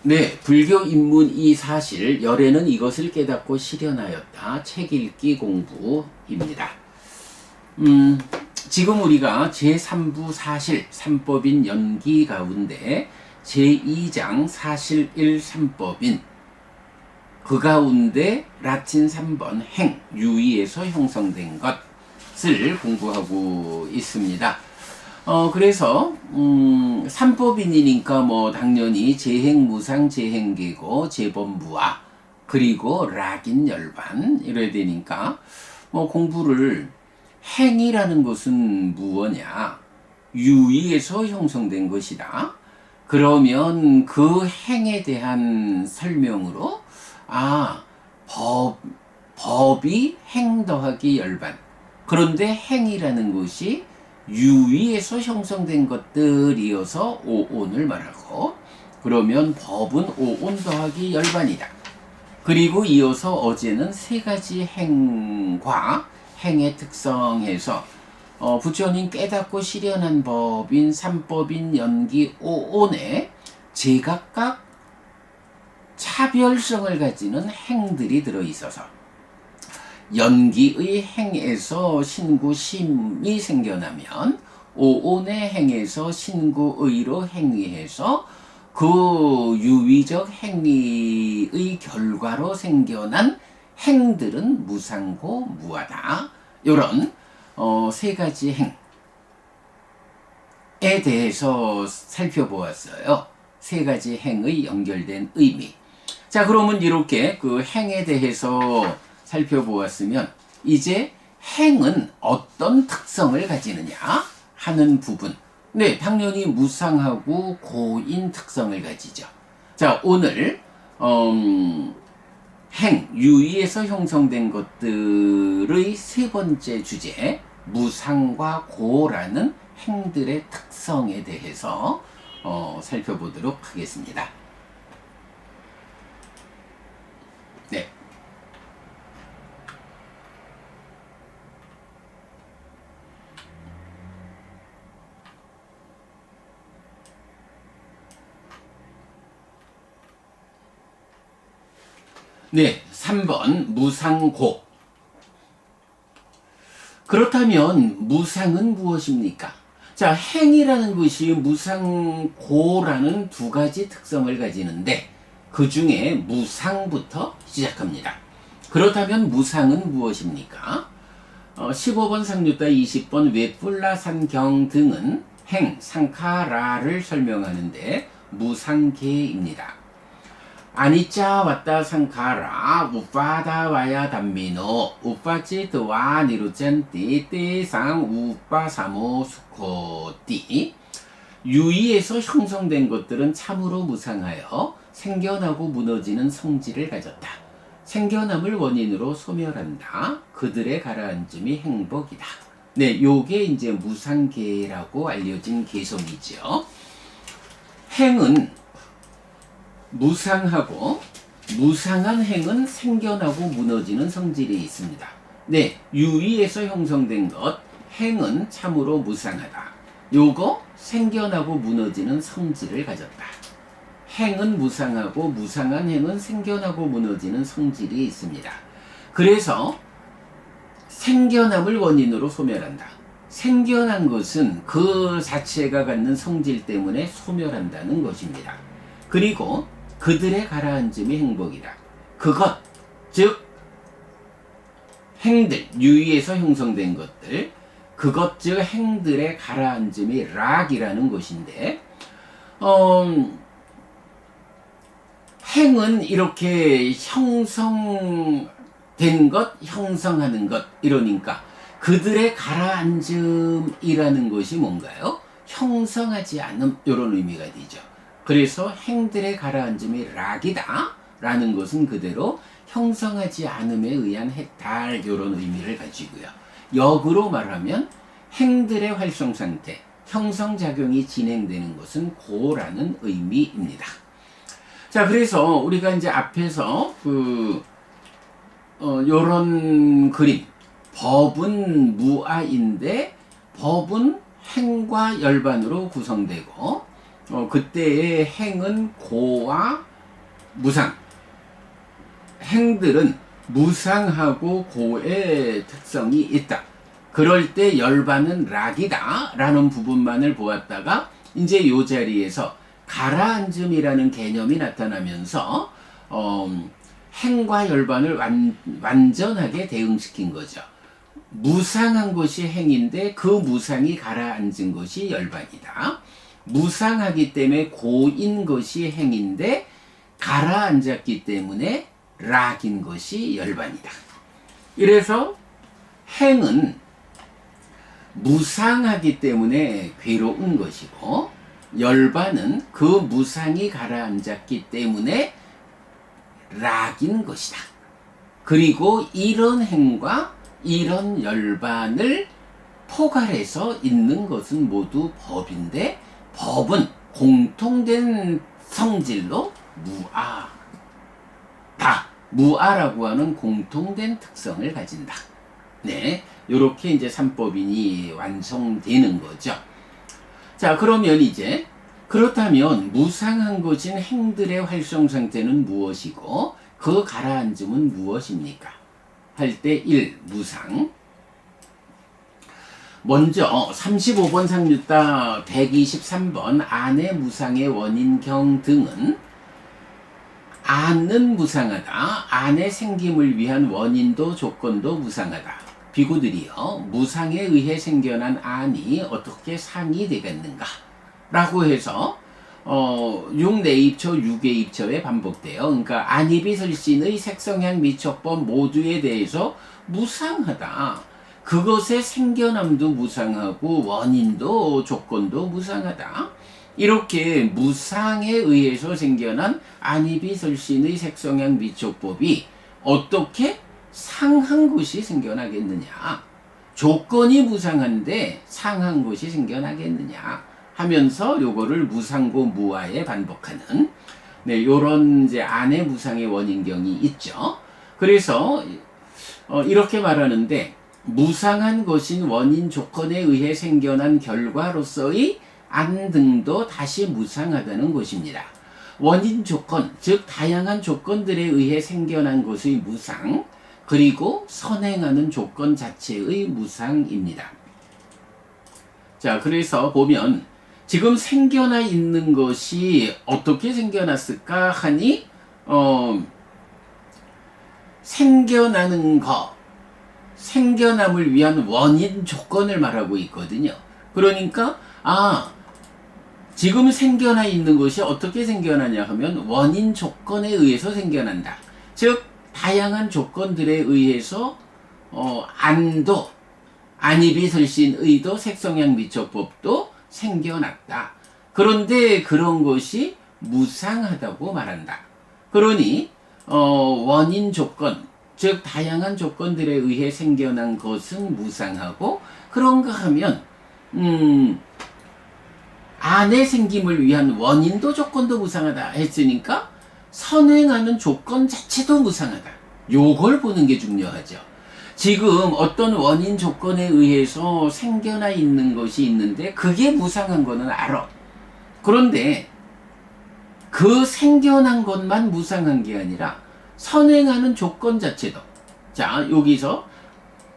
네, 불교 입문 이 사실, 열애는 이것을 깨닫고 실현하였다. 책 읽기 공부입니다. 지금 우리가 제3부 사실, 3법인 연기 가운데 제2장 사실 1, 3법인 그 가운데 라틴 3번 행, 유의에서 형성된 것을 공부하고 있습니다. 그래서 3법인이니까 뭐 당연히 재행무상, 재행계고, 재범부화, 그리고 락인 열반 이래야 되니까 뭐 공부를 행이라는 것은 무엇냐? 유의에서 형성된 것이다. 그러면 그 행에 대한 설명으로 법이 행 더하기 열반. 그런데 행이라는 것이 유의에서 형성된 것들이어서 오온을 말하고, 그러면 법은 오온 더하기 열반이다. 그리고 이어서 어제는 세 가지 행과 행의 특성에서 부처님 깨닫고 실현한 법인 삼법인 연기 오온에 제각각 차별성을 가지는 행들이 들어있어서 연기의 행에서 신구심이 생겨나면 오온의 행에서 신구의로 행위해서 그 유의적 행위의 결과로 생겨난 행들은 무상고 무하다. 이런 세 가지 행에 대해서 살펴보았어요. 세 가지 행의 연결된 의미. 자, 그러면 이렇게 그 행에 대해서 살펴보았으면 이제 행은 어떤 특성을 가지느냐 하는 부분. 네, 당연히 무상하고 고인 특성을 가지죠. 자, 오늘 행, 유의에서 형성된 것들의 세 번째 주제, 무상과 고라는 행들의 특성에 대해서 살펴보도록 하겠습니다. 네. 네, 3번 무상고. 그렇다면 무상은 무엇입니까? 자, 행이라는 것이 무상고라는 두 가지 특성을 가지는데 그 중에 무상부터 시작합니다. 그렇다면 무상은 무엇입니까? 15번 상류따 20번 웨뿔라산경 등은 행, 상카라를 설명하는데 무상계입니다. 아니짜 왔다 상카라 우빠다 와야 담미노 우빠찌 드와 니루젠띠 띠상 우빠 사모 수코띠. 유의에서 형성된 것들은 참으로 무상하여 생겨나고 무너지는 성질을 가졌다. 생겨남을 원인으로 소멸한다. 그들의 가라앉음이 행복이다. 네, 요게 이제 무상계라고 알려진 개성이죠. 행은 무상하고 무상한 행은 생겨나고 무너지는 성질이 있습니다. 네, 유의에서 형성된 것 행은 참으로 무상하다. 요거 생겨나고 무너지는 성질을 가졌다. 행은 무상하고 무상한 행은 생겨나고 무너지는 성질이 있습니다. 그래서 생겨남을 원인으로 소멸한다. 생겨난 것은 그 자체가 갖는 성질 때문에 소멸한다는 것입니다. 그리고 그들의 가라앉음이 행복이다. 그것, 즉 행들, 유의에서 형성된 것들, 그것 즉 행들의 가라앉음이 락이라는 것인데, 행은 이렇게 형성된 것, 형성하는 것 이러니까 그들의 가라앉음이라는 것이 뭔가요? 형성하지 않음, 이런 의미가 되죠. 그래서 행들의 가라앉음이 락이다 라는 것은 그대로 형성하지 않음에 의한 해탈, 이런 의미를 가지고요. 역으로 말하면 행들의 활성 상태, 형성작용이 진행되는 것은 고라는 의미입니다. 자, 그래서 우리가 이제 앞에서 요런 그림, 법은 무아인데 법은 행과 열반으로 구성되고 그때의 행은 고와 무상. 행들은 무상하고 고의 특성이 있다. 그럴 때 열반은 락이다 라는 부분만을 보았다가 이제 이 자리에서 가라앉음이라는 개념이 나타나면서 행과 열반을 완전하게 대응시킨 거죠. 무상한 것이 행인데 그 무상이 가라앉은 것이 열반이다. 무상하기 때문에 고인 것이 행인데 가라앉았기 때문에 락인 것이 열반이다. 이래서 행은 무상하기 때문에 괴로운 것이고 열반은 그 무상이 가라앉았기 때문에 락인 것이다. 그리고 이런 행과 이런 열반을 포괄해서 있는 것은 모두 법인데 법은 공통된 성질로 무아다. 무아라고 하는 공통된 특성을 가진다. 네, 요렇게 이제 삼법인이 완성되는 거죠. 자, 그러면 이제 그렇다면 무상한 것인 행들의 활성 상태는 무엇이고 그 가라앉음은 무엇입니까? 할 때 1. 무상. 먼저 35번 상류따 123번 안의 무상의 원인경 등은 안은 무상하다. 안의 생김을 위한 원인도 조건도 무상하다. 비구들이요, 무상에 의해 생겨난 안이 어떻게 상이 되겠는가? 라고 해서 6내입처, 6외입처에 반복돼요. 그러니까 안이비설신의 색성향 미척법 모두에 대해서 무상하다. 그것의 생겨남도 무상하고 원인도 조건도 무상하다. 이렇게 무상에 의해서 생겨난 안이비설신의 색성향 미척법이 어떻게 상한 것이 생겨나겠느냐? 조건이 무상한데 상한 것이 생겨나겠느냐? 하면서 요거를 무상고 무아에 반복하는 요런 이제 안의 무상의 원인경이 있죠. 그래서 이렇게 말하는데 무상한 것인 원인 조건에 의해 생겨난 결과로서의 안 등도 다시 무상하다는 것입니다. 원인 조건, 즉 다양한 조건들에 의해 생겨난 것의 무상, 그리고 선행하는 조건 자체의 무상입니다. 자, 그래서 보면 지금 생겨나 있는 것이 어떻게 생겨났을까 하니 생겨나는 것, 생겨남을 위한 원인 조건을 말하고 있거든요. 그러니까 지금 생겨나 있는 것이 어떻게 생겨나냐 하면 원인 조건에 의해서 생겨난다. 즉 다양한 조건들에 의해서 안도, 안이비설신의도, 색성향 미척법도 생겨났다. 그런데 그런 것이 무상하다고 말한다. 그러니 원인 조건, 즉 다양한 조건들에 의해 생겨난 것은 무상하고, 그런가 하면 안의 생김을 위한 원인도 조건도 무상하다 했으니까 선행하는 조건 자체도 무상하다. 요걸 보는 게 중요하죠. 지금 어떤 원인 조건에 의해서 생겨나 있는 것이 있는데 그게 무상한 거는 알아. 그런데 그 생겨난 것만 무상한 게 아니라 선행하는 조건 자체도, 자 여기서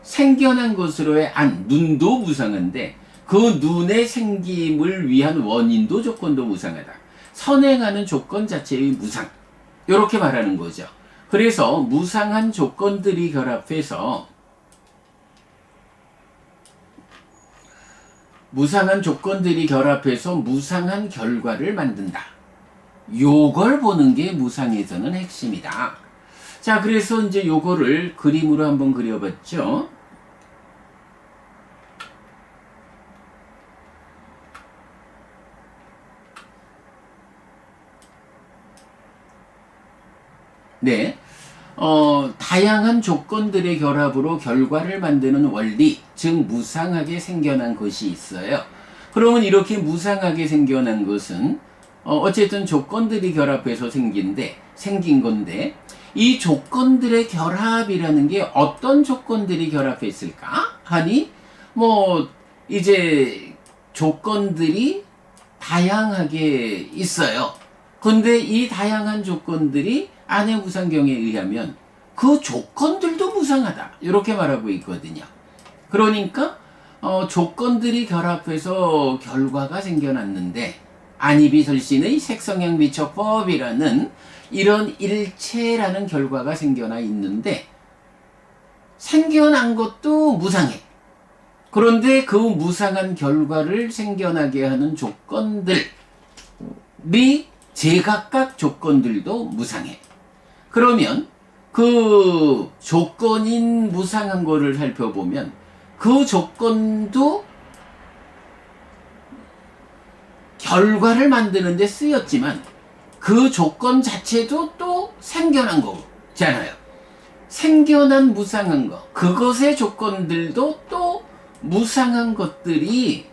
생겨난 것으로의 안, 눈도 무상한데 그 눈의 생김을 위한 원인도 조건도 무상하다. 선행하는 조건 자체의 무상, 이렇게 말하는 거죠. 그래서 무상한 조건들이 결합해서 무상한 결과를 만든다. 요걸 보는 게 무상에서는 핵심이다. 자, 그래서 이제 요거를 그림으로 한번 그려봤죠. 네. 다양한 조건들의 결합으로 결과를 만드는 원리, 즉 무상하게 생겨난 것이 있어요. 그러면 이렇게 무상하게 생겨난 것은 어쨌든 조건들이 결합해서 생긴 건데, 이 조건들의 결합이라는 게 어떤 조건들이 결합했을까 하니 이제 조건들이 다양하게 있어요. 근데 이 다양한 조건들이 안의 무상경에 의하면 그 조건들도 무상하다. 이렇게 말하고 있거든요. 그러니까 조건들이 결합해서 결과가 생겨났는데 안이비설신의 색성향 미처법이라는 이런 일체라는 결과가 생겨나 있는데 생겨난 것도 무상해. 그런데 그 무상한 결과를 생겨나게 하는 조건들이 제각각 조건들도 무상해. 그러면 그 조건인 무상한 거를 살펴보면 그 조건도 결과를 만드는 데 쓰였지만 그 조건 자체도 또 생겨난 거잖아요. 생겨난 무상한 거, 그것의 조건들도 또 무상한 것들이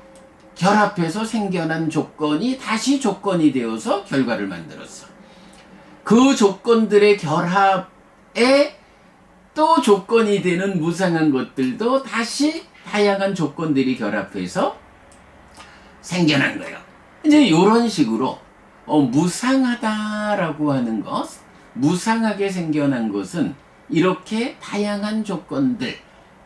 결합해서 생겨난 조건이 다시 조건이 되어서 결과를 만들었어. 그 조건들의 결합에 또 조건이 되는 무상한 것들도 다시 다양한 조건들이 결합해서 생겨난 거예요. 이제 이런 식으로 무상하다라고 하는 것, 무상하게 생겨난 것은 이렇게 다양한 조건들,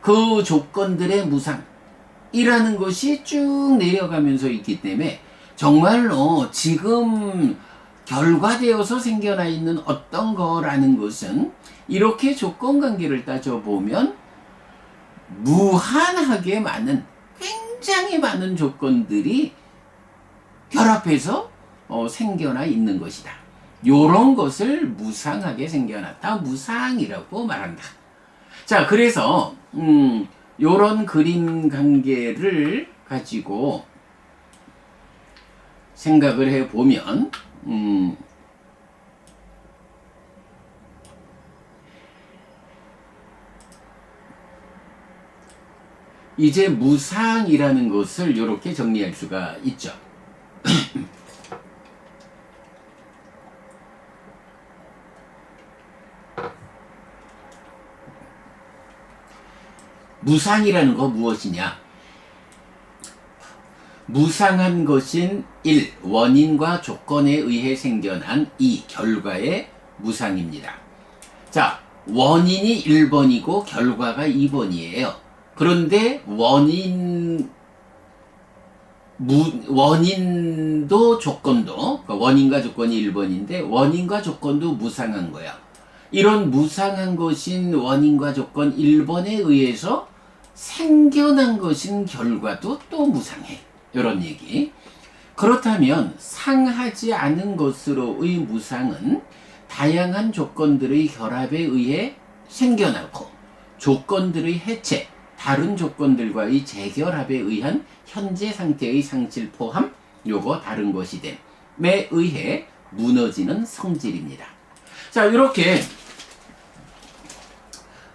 그 조건들의 무상이라는 것이 쭉 내려가면서 있기 때문에 정말로 지금 결과되어서 생겨나 있는 어떤 거라는 것은 이렇게 조건관계를 따져보면 무한하게 많은, 굉장히 많은 조건들이 결합해서 생겨나 있는 것이다. 요런 것을 무상하게 생겨났다. 무상이라고 말한다. 자, 그래서 요런 그림 관계를 가지고 생각을 해보면 이제 무상이라는 것을 이렇게 정리할 수가 있죠. 무상이라는 거 무엇이냐? 무상한 것인 1. 원인과 조건에 의해 생겨난 2. 결과의 무상입니다. 자, 원인이 1번이고 결과가 2번이에요. 그런데 원인도 조건도, 그러니까 원인과 조건이 1번인데 원인과 조건도 무상한 거야. 이런 무상한 것인 원인과 조건 1번에 의해서 생겨난 것인 결과도 또 무상해. 이런 얘기. 그렇다면 상하지 않은 것으로의 무상은 다양한 조건들의 결합에 의해 생겨나고 조건들의 해체, 다른 조건들과의 재결합에 의한 현재 상태의 상실 포함, 요거 다른 것이 됨에 의해 무너지는 성질입니다. 자, 이렇게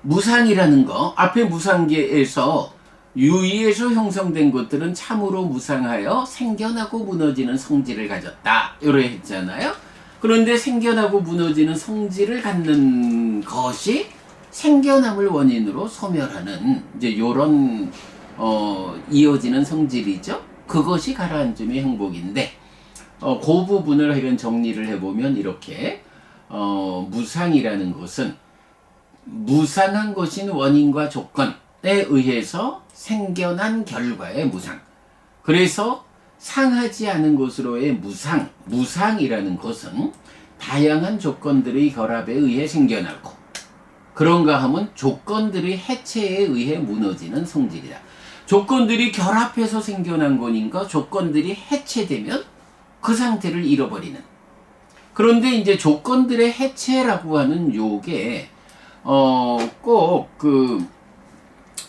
무상이라는 거, 앞에 무상계에서 유의에서 형성된 것들은 참으로 무상하여 생겨나고 무너지는 성질을 가졌다. 이렇게 했잖아요. 그런데 생겨나고 무너지는 성질을 갖는 것이 생겨남을 원인으로 소멸하는 이제 요런 이어지는 성질이죠. 그것이 가라앉음의 행복인데 그 부분을 하여간 정리를 해보면 이렇게 무상이라는 것은 무상한 것인 원인과 조건에 의해서 생겨난 결과의 무상. 그래서 상하지 않은 것으로의 무상이라는 것은 다양한 조건들의 결합에 의해 생겨나고 그런가 하면 조건들의 해체에 의해 무너지는 성질이다. 조건들이 결합해서 생겨난 거니까 조건들이 해체되면 그 상태를 잃어버리는. 그런데 이제 조건들의 해체라고 하는 요게 꼭 그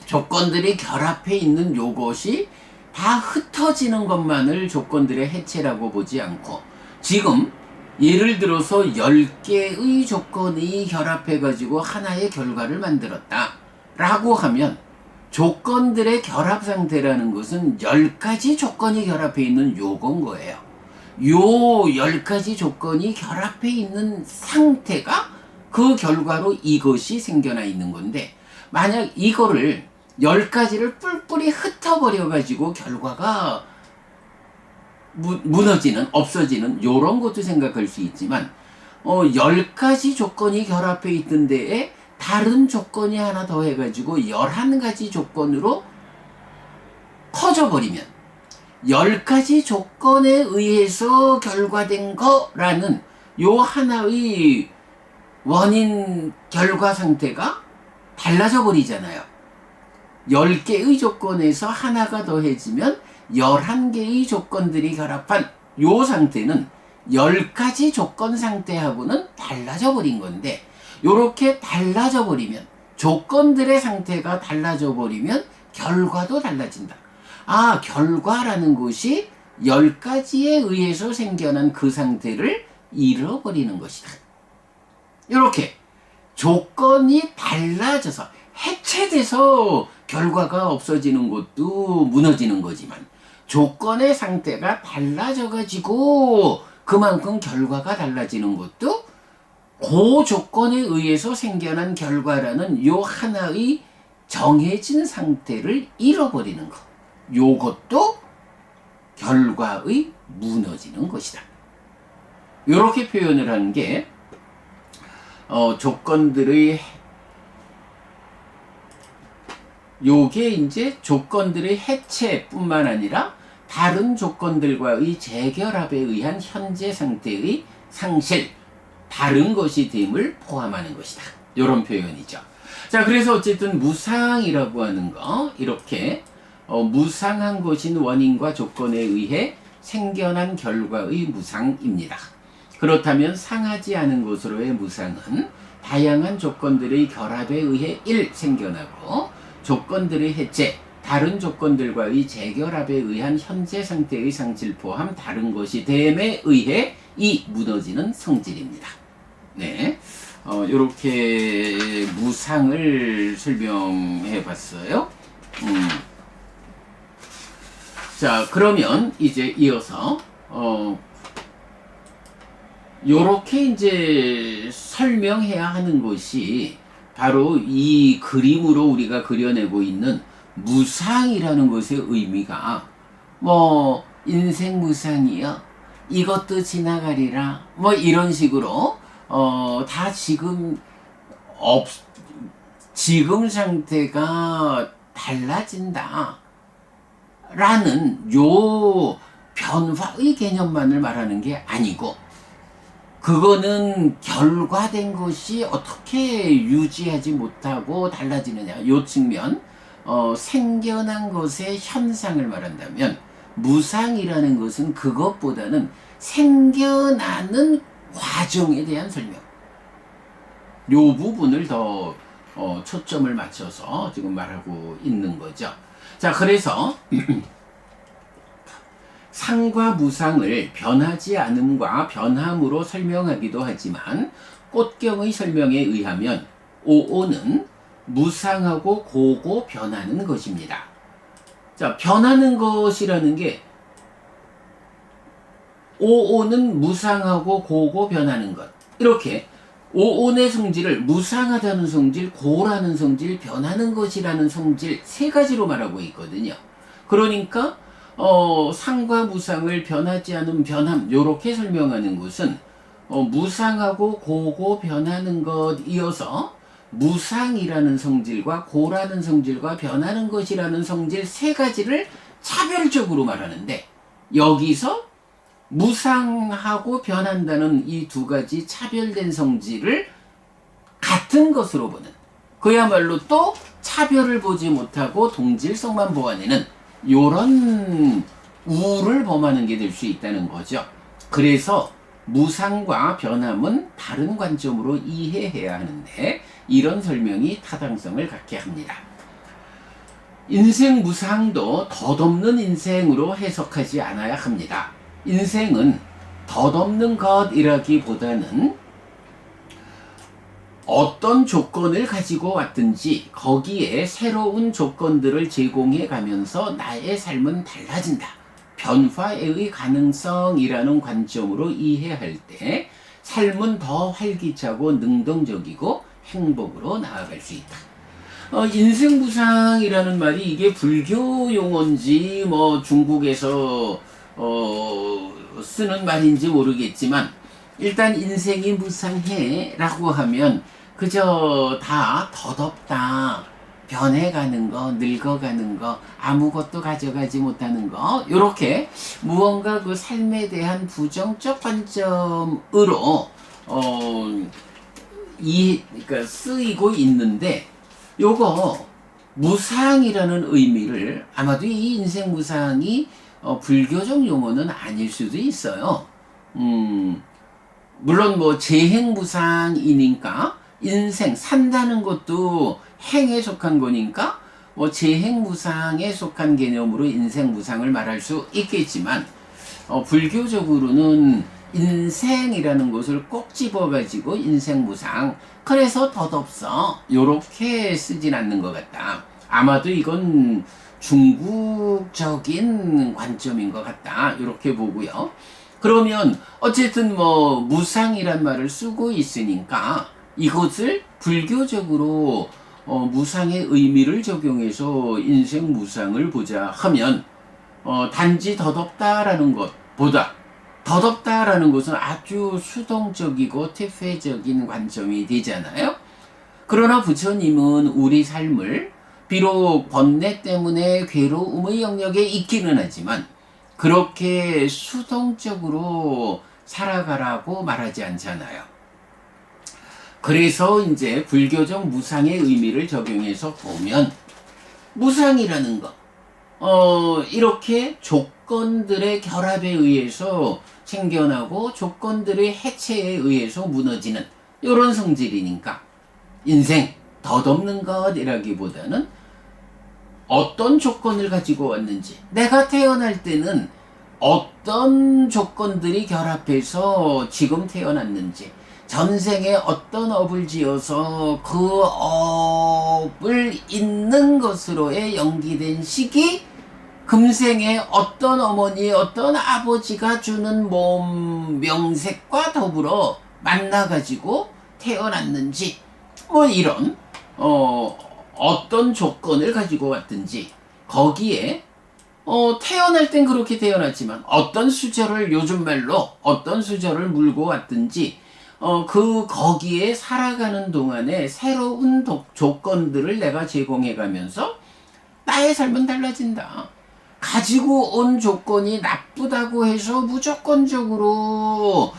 조건들이 결합해 있는 요것이 다 흩어지는 것만을 조건들의 해체라고 보지 않고 지금 예를 들어서 10개의 조건이 결합해 가지고 하나의 결과를 만들었다 라고 하면 조건들의 결합 상태라는 것은 10가지 조건이 결합해 있는 요건 거예요. 요 10가지 조건이 결합해 있는 상태가 그 결과로 이것이 생겨나 있는 건데 만약 이거를 10가지를 뿔뿔이 흩어버려 가지고 결과가 무너지는, 없어지는 요런 것도 생각할 수 있지만 10가지 조건이 결합해 있던 데에 다른 조건이 하나 더 해가지고 11가지 조건으로 커져버리면 10가지 조건에 의해서 결과된 거라는 요 하나의 원인 결과 상태가 달라져 버리잖아요. 10개의 조건에서 하나가 더해지면 11개의 조건들이 결합한 요 상태는 10가지 조건 상태하고는 달라져 버린 건데, 요렇게 달라져 버리면, 조건들의 상태가 달라져 버리면 결과도 달라진다. 아, 결과라는 것이 10가지에 의해서 생겨난 그 상태를 잃어버리는 것이다. 이렇게 조건이 달라져서 해체돼서 결과가 없어지는 것도 무너지는 거지만, 조건의 상태가 달라져가지고 그만큼 결과가 달라지는 것도 그 조건에 의해서 생겨난 결과라는 요 하나의 정해진 상태를 잃어버리는 것. 요것도 결과의 무너지는 것이다. 이렇게 표현을 하는 게 조건들의 요게 이제 조건들의 해체뿐만 아니라 다른 조건들과의 재결합에 의한 현재 상태의 상실, 다른 것이 됨을 포함하는 것이다. 이런 표현이죠. 자, 그래서 어쨌든 무상이라고 하는 거, 이렇게 무상한 것인 원인과 조건에 의해 생겨난 결과의 무상입니다. 그렇다면 상하지 않은 것으로의 무상은 다양한 조건들의 결합에 의해 1. 생겨나고 조건들의 해체, 다른 조건들과의 재결합에 의한 현재 상태의 상실 포함 다른 것이 됨에 의해 2. 무너지는 성질입니다. 네, 이렇게 무상을 설명해 봤어요. 자, 그러면 이제 이어서 요렇게 이제 설명해야 하는 것이 바로 이 그림으로 우리가 그려내고 있는 무상이라는 것의 의미가, 뭐 인생 무상이요, 이것도 지나가리라, 뭐 이런 식으로 다 지금 상태가 달라진다 라는 요 변화의 개념만을 말하는 게 아니고, 그거는 결과된 것이 어떻게 유지하지 못하고 달라지느냐, 요 측면, 생겨난 것의 현상을 말한다면 무상이라는 것은 그것보다는 생겨나는 과정에 대한 설명, 요 부분을 더 초점을 맞춰서 지금 말하고 있는 거죠. 자, 그래서 상과 무상을 변하지 않음과 변함으로 설명하기도 하지만, 꽃경의 설명에 의하면 오오는 무상하고 고고 변하는 것입니다. 자, 변하는 것이라는 게, 오오는 무상하고 고고 변하는 것, 이렇게 오온의 성질을 무상하다는 성질, 고라는 성질, 변하는 것이라는 성질 세 가지로 말하고 있거든요. 그러니까 상과 무상을 변하지 않은 변함, 요렇게 설명하는 것은 무상하고 고고 변하는 것 이어서 무상이라는 성질과 고라는 성질과 변하는 것이라는 성질 세 가지를 차별적으로 말하는데, 여기서 무상하고 변한다는 이 두 가지 차별된 성질을 같은 것으로 보는, 그야말로 또 차별을 보지 못하고 동질성만 보아내는 요런 우를 범하는 게 될 수 있다는 거죠. 그래서 무상과 변함은 다른 관점으로 이해해야 하는데, 이런 설명이 타당성을 갖게 합니다. 인생 무상도 덧없는 인생으로 해석하지 않아야 합니다. 인생은 덧없는 것이라기보다는 어떤 조건을 가지고 왔든지 거기에 새로운 조건들을 제공해 가면서 나의 삶은 달라진다, 변화의 가능성이라는 관점으로 이해할 때 삶은 더 활기차고 능동적이고 행복으로 나아갈 수 있다. 인생무상이라는 말이 이게 불교 용어인지 뭐 중국에서 쓰는 말인지 모르겠지만 일단 인생이 무상해라고 하면 그저 다 덧없다, 변해가는 거, 늙어가는 거, 아무것도 가져가지 못하는 거, 요렇게 무언가 그 삶에 대한 부정적 관점으로 그러니까 쓰이고 있는데, 요거 무상이라는 의미를 아마도 이 인생 무상이 불교적 용어는 아닐 수도 있어요. 물론 뭐 재행무상이니까 인생 산다는 것도 행에 속한 거니까 뭐 재행무상에 속한 개념으로 인생무상을 말할 수 있겠지만 불교적으로는 인생이라는 것을 꼭 집어가지고 인생무상, 그래서 덧없어 요렇게 쓰진 않는 것 같다. 아마도 이건 중국적인 관점인 것 같다, 이렇게 보고요. 그러면 어쨌든 뭐 무상이란 말을 쓰고 있으니까 이것을 불교적으로 무상의 의미를 적용해서 인생 무상을 보자 하면 단지 덧없다라는 것보다, 덧없다라는 것은 아주 수동적이고 퇴폐적인 관점이 되잖아요. 그러나 부처님은 우리 삶을 비록 번뇌 때문에 괴로움의 영역에 있기는 하지만 그렇게 수동적으로 살아가라고 말하지 않잖아요. 그래서 이제 불교적 무상의 의미를 적용해서 보면 무상이라는 것, 이렇게 조건들의 결합에 의해서 생겨나고 조건들의 해체에 의해서 무너지는 이런 성질이니까 인생 덧없는 것이라기보다는 어떤 조건을 가지고 왔는지, 내가 태어날 때는 어떤 조건들이 결합해서 지금 태어났는지, 전생에 어떤 업을 지어서 그 업을 잇는 것으로의 연기된 시기, 금생에 어떤 어머니, 어떤 아버지가 주는 몸 명색과 더불어 만나가지고 태어났는지, 뭐 이런 어떤 조건을 가지고 왔든지, 거기에 태어날 땐 그렇게 태어났지만 어떤 수저를, 요즘 말로 어떤 수저를 물고 왔든지 거기에 살아가는 동안에 새로운 조건들을 내가 제공해가면서 나의 삶은 달라진다. 가지고 온 조건이 나쁘다고 해서 무조건적으로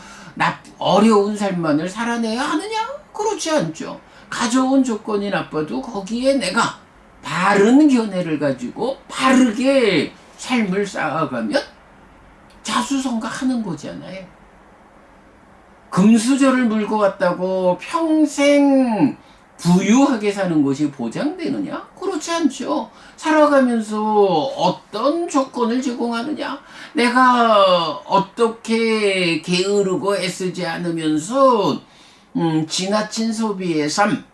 어려운 삶만을 살아내야 하느냐? 그렇지 않죠. 가져온 조건이 나빠도 거기에 내가 바른 견해를 가지고 바르게 삶을 쌓아가면 자수성가하는 거잖아요. 금수저를 물고 왔다고 평생 부유하게 사는 것이 보장되느냐? 그렇지 않죠. 살아가면서 어떤 조건을 제공하느냐? 내가 어떻게 게으르고 애쓰지 않으면서 지나친 소비의 삶,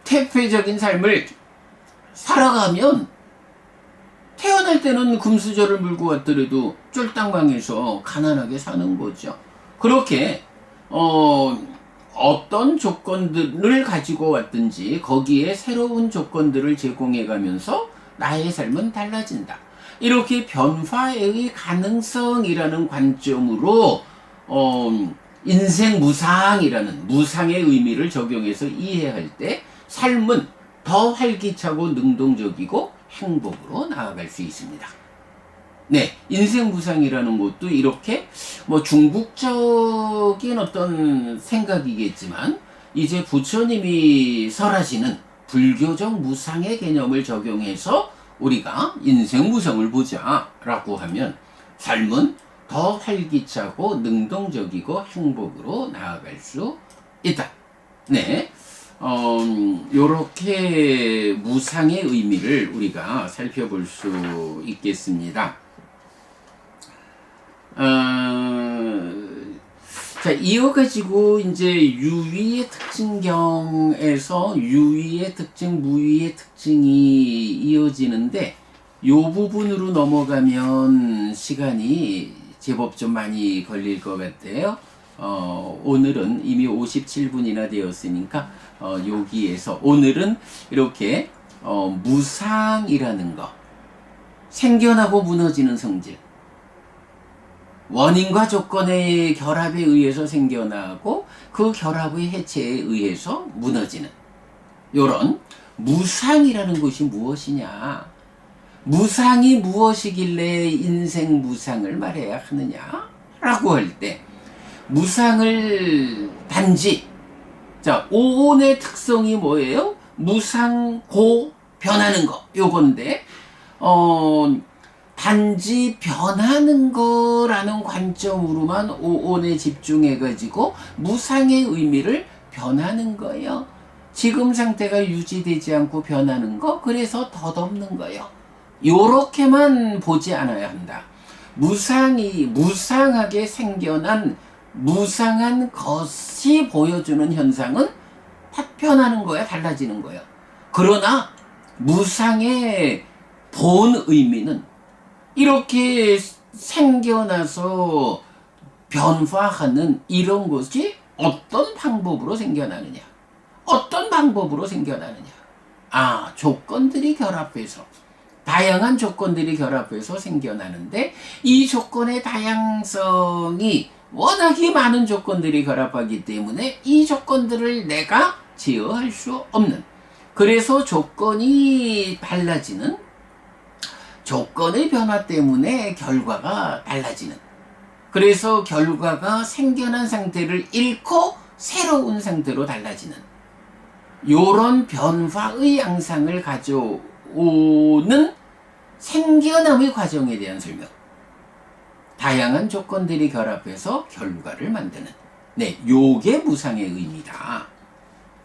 퇴폐적인 삶을 살아가면 태어날 때는 금수저를 물고 왔더라도 쫄딱망해서 가난하게 사는 거죠. 그렇게 어떤 조건들을 가지고 왔든지 거기에 새로운 조건들을 제공해가면서 나의 삶은 달라진다. 이렇게 변화의 가능성이라는 관점으로 인생 무상이라는 무상의 의미를 적용해서 이해할 때 삶은 더 활기차고 능동적이고 행복으로 나아갈 수 있습니다. 네, 인생 무상이라는 것도 이렇게 뭐 중국적인 어떤 생각이겠지만 이제 부처님이 설하시는 불교적 무상의 개념을 적용해서 우리가 인생 무상을 보자라고 하면 삶은 더 활기차고 능동적이고 행복으로 나아갈 수 있다. 네. 요렇게 무상의 의미를 우리가 살펴볼 수 있겠습니다. 자, 이어가지고 이제 유의의 특징경에서 유의의 특징, 무의의 특징이 이어지는데 요 부분으로 넘어가면 시간이 제법 좀 많이 걸릴 것 같아요. 오늘은 이미 57분이나 되었으니까 여기에서 오늘은 이렇게 무상이라는 거, 생겨나고 무너지는 성질. 원인과 조건의 결합에 의해서 생겨나고 그 결합의 해체에 의해서 무너지는 요런 무상이라는 것이 무엇이냐? 무상이 무엇이길래 인생 무상을 말해야 하느냐? 라고 할 때 무상을 단지 오온의 특성이 뭐예요? 무상고 변하는 거 요건데 단지 변하는 거라는 관점으로만 오온에 집중해가지고 무상의 의미를 변하는 거예요. 지금 상태가 유지되지 않고 변하는 거, 그래서 덧없는 거예요. 요렇게만 보지 않아야 한다. 무상하게 생겨난 무상한 것이 보여주는 현상은 변하는 거야, 달라지는 거예요. 그러나 무상의 본 의미는 이렇게 생겨나서 변화하는 이런 것이 어떤 방법으로 생겨나느냐? 어떤 방법으로 생겨나느냐? 조건들이 결합해서, 다양한 조건들이 결합해서 생겨나는데, 이 조건의 다양성이 워낙에 많은 조건들이 결합하기 때문에 이 조건들을 내가 제어할 수 없는, 그래서 조건이 달라지는, 조건의 변화 때문에 결과가 달라지는, 그래서 결과가 생겨난 상태를 잃고 새로운 상태로 달라지는 요런 변화의 양상을 가져오는 생겨남의 과정에 대한 설명. 다양한 조건들이 결합해서 결과를 만드는, 요게 무상의 의미다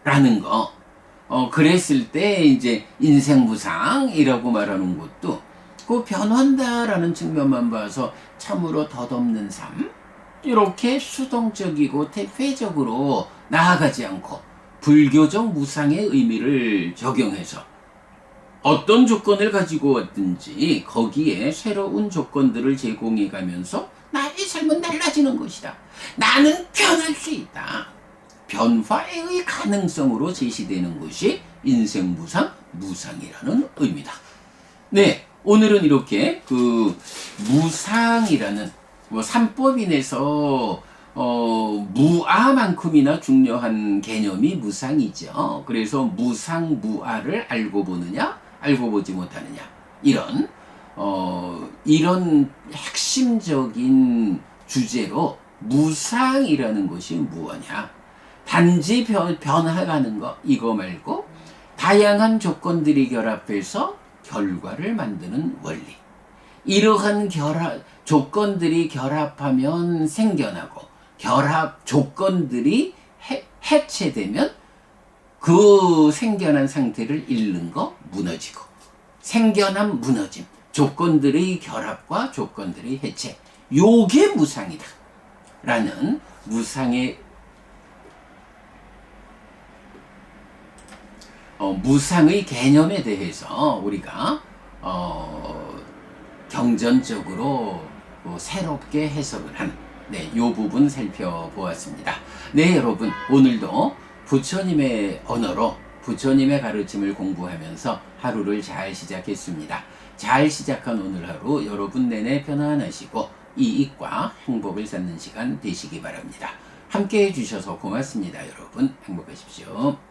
라는 거. 그랬을 때 이제 인생 무상이라고 말하는 것도 그 변한다라는 측면만 봐서 참으로 덧없는 삶, 이렇게 수동적이고 퇴폐적으로 나아가지 않고 불교적 무상의 의미를 적용해서 어떤 조건을 가지고 왔든지 거기에 새로운 조건들을 제공해 가면서 나의 삶은 달라지는 것이다. 나는 변할 수 있다. 변화의 가능성으로 제시되는 것이 인생 무상이라는 의미다. 오늘은 이렇게 그 무상이라는 삼법인에서 무아만큼이나 중요한 개념이 무상이죠. 그래서 무상 무아를 알고 보느냐, 알고 보지 못하느냐, 이런 핵심적인 주제로 무상이라는 것이 무엇이냐? 단지 변화가는 거, 이거 말고 다양한 조건들이 결합해서 결과를 만드는 원리. 이러한 조건들이 결합하면 생겨나고, 조건들이 해체되면 그 생겨난 상태를 잃는 거, 무너지고, 생겨난 무너짐, 조건들의 결합과 조건들의 해체, 요게 무상이다 라는 무상의 개념에 대해서 우리가 경전적으로 새롭게 해석을 한 요 부분 살펴보았습니다. 여러분, 오늘도 부처님의 언어로 부처님의 가르침을 공부하면서 하루를 잘 시작했습니다. 잘 시작한 오늘 하루 여러분 내내 편안하시고 이익과 행복을 쌓는 시간 되시기 바랍니다. 함께 해주셔서 고맙습니다. 여러분, 행복하십시오.